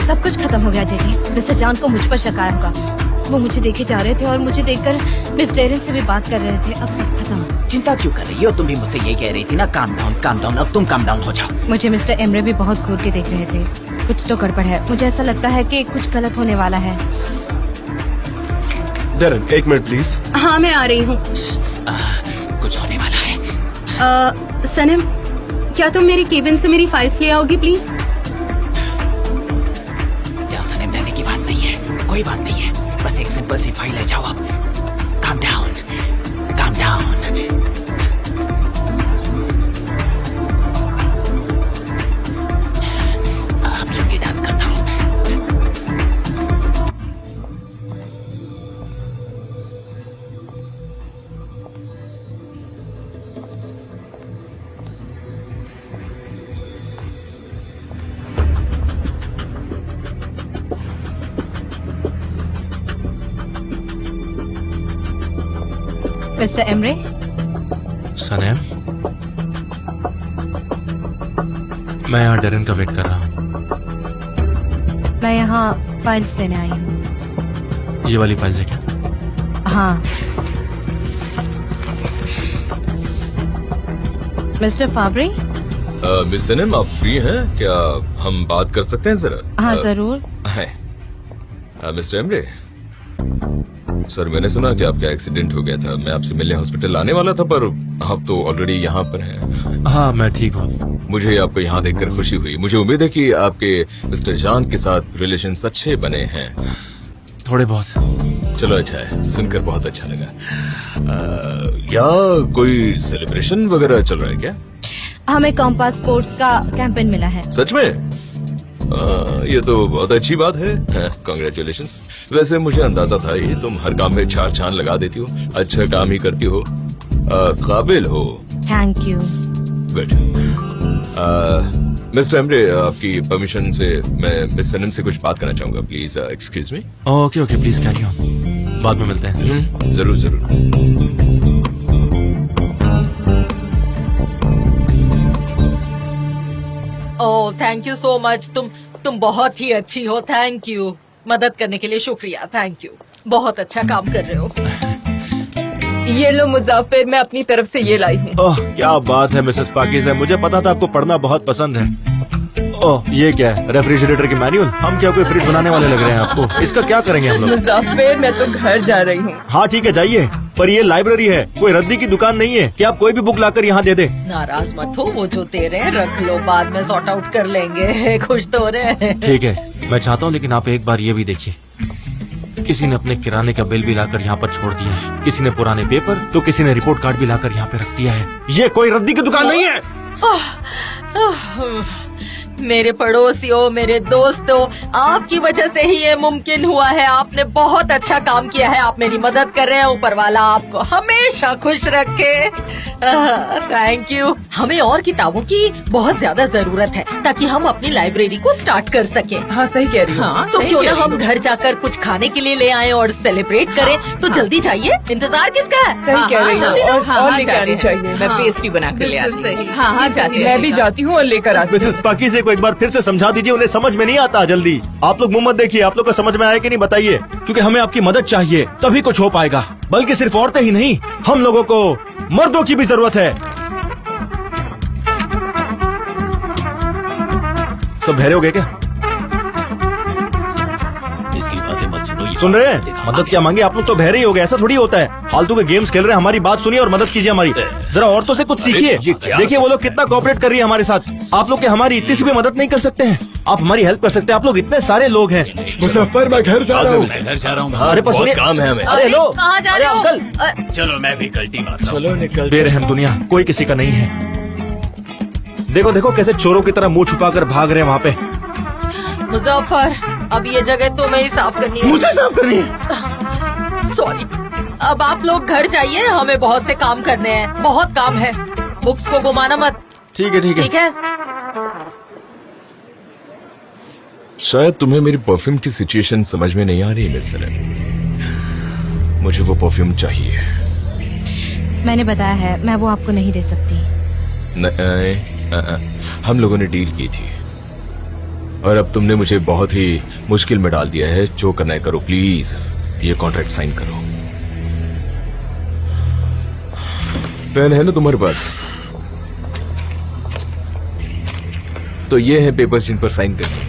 सब कुछ खत्म हो गया जेजी। मिस्टर जान को मुझ पर शक आया होगा। वो मुझे देखे जा रहे थे और मुझे देखकर मिस डेरेन से भी बात कर रहे थे। अब सब खत्म। चिंता क्यों कर रही हो? तुम भी मुझसे ये कह रही थी ना, काम डाउन। अब तुम काम डाउन हो जाओ। मुझे मिस्टर एम्ब्रे भी बहुत घूर के देख रहे थे। कुछ तो गड़बड़ है। मुझे ऐसा लगता है कि कुछ गलत होने वाला है। डेरेन, एक मिनट प्लीज। हाँ, मैं आ रही हूँ। कुछ होने वाला है। सनम, क्या तुम मेरी केबिन से मेरी फाइल्स ले आओगी प्लीज? जाओ सनम, रहने की बात नहीं है, कोई बात नहीं है। बस एक सिंपल सी फाइल ले जाओ। अब काम डाउन। अब लुंगी डांस करता हूँ। मिस्टर एमरे, सनेम, मैं यहाँ डेरन का वेट कर रहा हूँ। मैं यहाँ फाइल्स लेने आई हूँ। ये वाली फाइल है क्या? हाँ। मिस्टर फाब्री। मिस सनम, आप फ्री हैं क्या? हम बात कर सकते हैं जरा? हाँ जरूर। मिस्टर एमरे, सर मैंने सुना कि आपका एक्सीडेंट हो गया था। मैं आपसे मिलने हॉस्पिटल आने वाला था, पर आप तो ऑलरेडी यहाँ पर हैं। हाँ, मैं ठीक हूँ। मुझे आपको यहाँ देखकर खुशी हुई। मुझे उम्मीद है कि आपके मिस्टर जान के साथ रिलेशंस अच्छे बने हैं। थोड़े बहुत। चलो अच्छा है, सुनकर बहुत अच्छा लगा। या कोई सेलिब्रेशन वगैरह चल रहा है क्या? हमें कॉम्पास स्पोर्ट्स का कैंपेन मिला है। सच में? ये तो बहुत अच्छी बात है। कांग्रेचुलेशंस। वैसे मुझे अंदाजा था ही, तुम हर काम में 4 चांद लगा देती हो, अच्छा काम ही करती हो, काबिल हो। Thank you. Good. Mister Emre, आपकी परमिशन से मैं मिस सनम से कुछ बात करना चाहूंगा। Please excuse me. Okay okay, please carry on. बाद में मिलते हैं। जरूर जरूर। Oh thank you so much. तुम बहुत ही अच्छी हो। Thank you. मदद करने के लिए शुक्रिया। Thank you. बहुत अच्छा काम कर रहे हो। ये लो मुजाफिर, मैं अपनी तरफ से ये लाई हूँ। ओह क्या बात है मिसेस पाकीज़ा, मुझे पता था आपको पढ़ना बहुत पसंद है। ओह ये क्या है? रेफ्रिजरेटर की मैनुअल? हम क्या कोई फ्रिज बनाने वाले लग रहे हैं आपको? इसका क्या करेंगे हम लोग? मुजाफिर, मैं तो घर जा रही हूँ। हाँ ठीक है जाइए, पर ये लाइब्रेरी है, कोई रद्दी की दुकान नहीं है कि आप कोई भी बुक लाकर यहाँ दे दे। नाराज मत हो, वो जो तेरे हैं रख लो, बाद में सॉर्ट आउट कर लेंगे। खुश तो हो रहे हैं। ठीक है, मैं चाहता हूँ, लेकिन आप एक बार ये भी देखिए, किसी ने अपने किराने का बिल भी लाकर यहाँ पर छोड़ दिया है, किसी ने पुराने पेपर, तो किसी ने रिपोर्ट कार्ड भी लाकर यहाँ पे रख दिया है। ये कोई रद्दी की दुकान नहीं है। मेरे पड़ोसियों, मेरे दोस्तों, आपकी वजह से ही ये मुमकिन हुआ है। आपने बहुत अच्छा काम किया है। आप मेरी मदद कर रहे हैं। ऊपर वाला आपको हमेशा खुश रखे। Thank you. हमें और किताबों की बहुत ज्यादा जरूरत है ताकि हम अपनी लाइब्रेरी को स्टार्ट कर सके। हाँ सही कह रही हूँ। हाँ, तो क्यों ना हम घर जाकर कुछ खाने के लिए ले आए और सेलिब्रेट करें। तो जल्दी जाइए, इंतजार किसका है? सही कह रही हूँ। और लेकर आनी चाहिए। मैं पेस्ट्री बना कर ले आती हूँ। हाँ जाती हूँ। मैं भी जाती हूँ और लेकर आती हूँ। मिसेस पाकीज़ा को एक बार फिर से समझा दीजिए, उन्हें समझ में नहीं आता। जल्दी आप लोग मुंह मत देखिए, आप लोग को समझ में आया कि नहीं बताइए, क्योंकि हमें आपकी मदद चाहिए, तभी कुछ हो पाएगा। बल्कि सिर्फ औरतें ही नहीं, हम लोगों को मर्दों की भी जरूरत है। सब बहरे हो गए क्या? इसकी बातें मत सुनो। सुन रहे हैं? मदद क्या मांगे? आप लोग तो बहरे ही हो गए। ऐसा थोड़ी होता है। फालतू के गेम्स खेल रहे हैं। हमारी बात सुनिए और मदद कीजिए हमारी। जरा औरतों से कुछ सीखिए। देखिए वो लोग कितना कोऑपरेट कर रही है हमारे साथ। आप लोग के हमारी इतनी सी भी मदद नहीं कर सकते हैं? आप हमारी हेल्प कर सकते हैं। आप लोग इतने सारे लोग हैं। मुजफ्फर, मैं घर जा रहा हूँ। मैं घर जा रहा हूँ। अरे पर सुनिए, काम है हमें। अरे लो, कहाँ जा रहे हो? अंकल, चलो मैं भी कल्टी मारता हूँ। चलो निकल। बेरहम दुनिया, कोई किसी का नहीं है। देखो देखो कैसे चोरों की तरह मुंह छुपाकर भाग रहे हैं वहाँ पे। मुजफ्फर, अब ये जगह तुम्हें ही साफ करनी है। मुझे साफ करनी है? सॉरी। अब आप लोग घर जाइए, हमें बहुत से काम करने हैं। बहुत काम है। बुक्स को घुमाना मत। ठीक है ठीक है। ठीक है। शायद तुम्हें मेरी परफ्यूम की सिचुएशन समझ में नहीं आ रही मिस सनम। मुझे वो परफ्यूम चाहिए। मैंने बताया है, मैं वो आपको नहीं दे सकती। हम लोगों ने डील की थी और अब तुमने मुझे बहुत ही मुश्किल में डाल दिया है। जो करना है करो, प्लीज ये कॉन्ट्रैक्ट साइन करो। पेन है ना तुम्हारे पास? तो ये है पेपर जिन पर साइन करनी।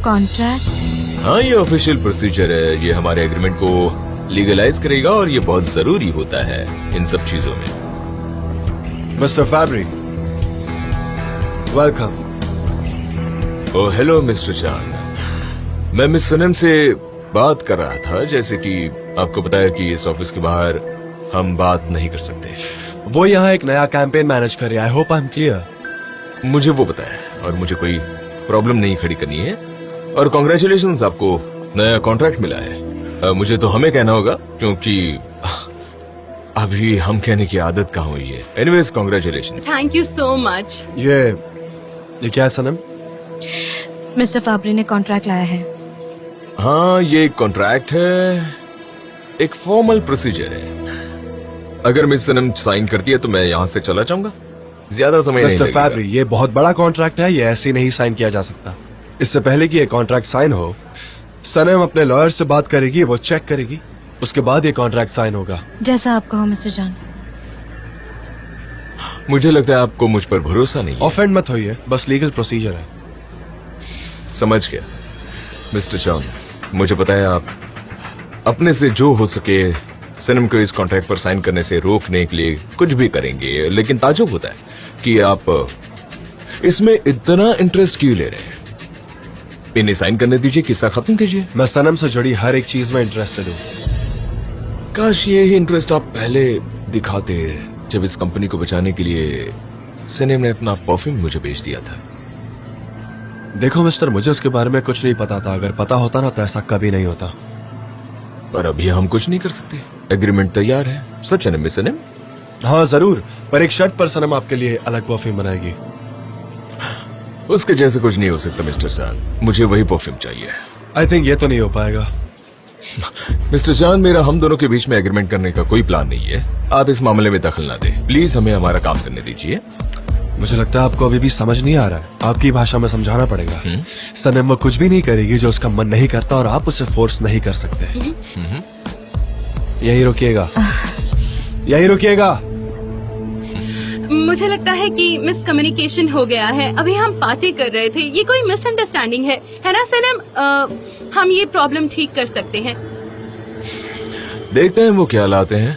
कॉन्ट्रैक्ट? हाँ, ये ऑफिशियल प्रोसीजर है। ये हमारे एग्रीमेंट को लीगलाइज करेगा और ये बहुत जरूरी होता है इन सब चीजों में। Mister Fabry, welcome. Oh hello mister Chand. मैं मिस सनम से बात कर रहा था, जैसे कि आपको पता है कि इस ऑफिस के बाहर हम बात नहीं कर सकते। वो यहाँ एक नया कैंपेन मैनेज कर रही है। I hope I am clear. मुझे वो पता है और मुझे कोई प्रॉब्लम नहीं खड़ी करनी है। और कॉन्ग्रेचुलेशंस, आपको नया कॉन्ट्रैक्ट मिला है। मुझे तो हमें कहना होगा क्योंकि अभी हम कहने की आदत कहाँ हुई है। Anyways congratulations. Thank you so much. ये क्या है सनम? मिस्टर फाब्री ने कॉन्ट्रैक्ट लाया है। हाँ, ये एक कॉन्ट्रैक्ट है, एक फॉर्मल प्रोसीजर है। अगर मिस सनम साइन करती है तो मैं यहाँ से चला जाऊंगा, ज्यादा समय नहीं मिस्टर लगेगा। फैब्री, ये बहुत बड़ा कॉन्ट्रैक्ट है, ये ऐसे नहीं साइन किया जा सकता। इससे पहले कि ये कॉन्ट्रैक्ट साइन हो, सनम अपने लॉयर से बात करेगी, वो चेक करेगी, उसके बाद ये कॉन्ट्रैक्ट साइन होगा। जैसा आप कहो मिस्टर जॉन। मुझे लगता है आपको मुझ पर भरोसा नहीं है। ऑफेंड मत होइए, बस लीगल प्रोसीजर है। समझ गया मिस्टर जॉन, मुझे पता है आप अपने से जो हो सके सनम को इस कॉन्ट्रैक्ट पर साइन करने से रोकने के लिए कुछ भी करेंगे, लेकिन ताज्जुब होता है कि आप इसमें इतना इंटरेस्ट क्यों ले रहे हैं। इन्हें साइन करने दीजिए, किस्सा खत्म कीजिए। मैं सनम से जुड़ी हर एक चीज में इंटरेस्टेड हूँ। काश ये ही इंटरेस्ट आप पहले दिखाते जब इस कंपनी को बचाने के लिए सनम ने अपना परफ्यूम मुझे बेच दिया था। देखो मिस्टर, मुझे उसके बारे में कुछ नहीं पता था। अगर पता होता ना तो ऐसा कभी नहीं होता। पर अभी हम कुछ नहीं कर सकते, एग्रीमेंट तैयार है। सच है ना मिस सनम? हाँ जरूर, पर एक शर्त पर सनम आपके लिए अलग परफ्यूम बनाएगी। उसके जैसे कुछ नहीं हो सकता मिस्टर जान, मुझे वही परफ्यूम चाहिए। आई थिंक ये तो नहीं हो पाएगा। मिस्टर जान, मेरा हम दोनों के बीच में एग्रीमेंट करने का कोई प्लान नहीं है। आप इस मामले में दखल ना दें प्लीज, हमें हमारा काम करने दीजिए। मुझे लगता है आपको अभी भी समझ नहीं आ रहा है, आपकी भाषा में समझाना पड़ेगा। सनम वो कुछ भी नहीं करेगी जो उसका मन नहीं करता, और आप उसे फोर्स नहीं कर सकते। यही रुकिएगा, यही रुकिएगा। मुझे लगता है कि मिसकम्युनिकेशन हो गया है। अभी हम पार्टी कर रहे थे, ये कोई मिसअंडरस्टैंडिंग है ना सनम? हम ये प्रॉब्लम ठीक कर सकते हैं। देखते हैं वो क्या लाते हैं।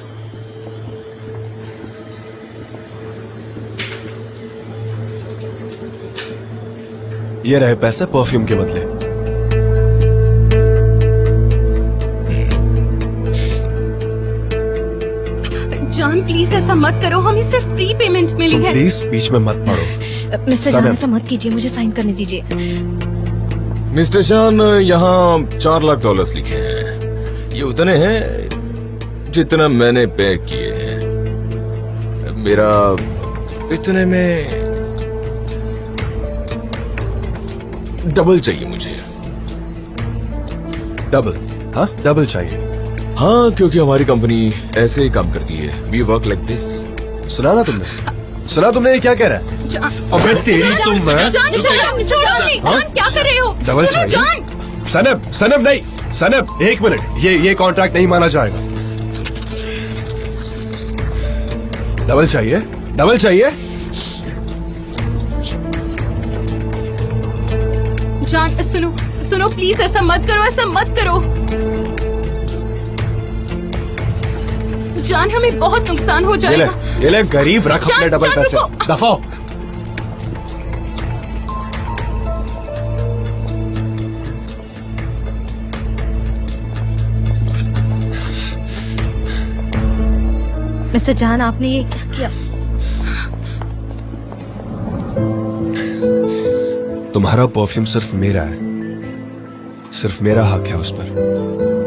ये रहे पैसे परफ्यूम के बदले। जॉन प्लीज ऐसा मत करो, हमें सिर्फ प्री पेमेंट मिली तुम है। प्लीज बीच में मत पड़ो। मिस्टर जॉन ऐसा मत कीजिए, मुझे साइन करने दीजिए। मिस्टर जान, यहाँ $4 लाख लिखे हैं। ये उतने हैं जितना मैंने पे किए हैं। मेरा इतने में डबल चाहिए मुझे। डबल? हाँ, डबल चाहिए। हाँ, क्योंकि हमारी कंपनी ऐसे ही काम करती है। We work like this. सुना ना तुमने? सुना तुमने ये क्या कह रहा है? अबे तेरी तुम मैं। जॉन क्या कर रहे हो? डबल सुनो, चाहिए। जॉन सनम, सनम नहीं, सनम एक मिनट, ये कॉन्ट्रैक्ट नहीं माना जाएगा। डबल चाहिए, डबल चाहिए। जॉन सुनो सुनो प्लीज, ऐसा मत करो, ऐसा मत करो। जॉन हमें बहुत नुकसान हो जाएगा। ये ले गरीब, रख अपने डबल पैसे। दफाओ। मिस्टर जॉन, आपने ये क्या किया? तुम्हारा परफ्यूम सिर्फ मेरा है, सिर्फ मेरा हक है उस पर।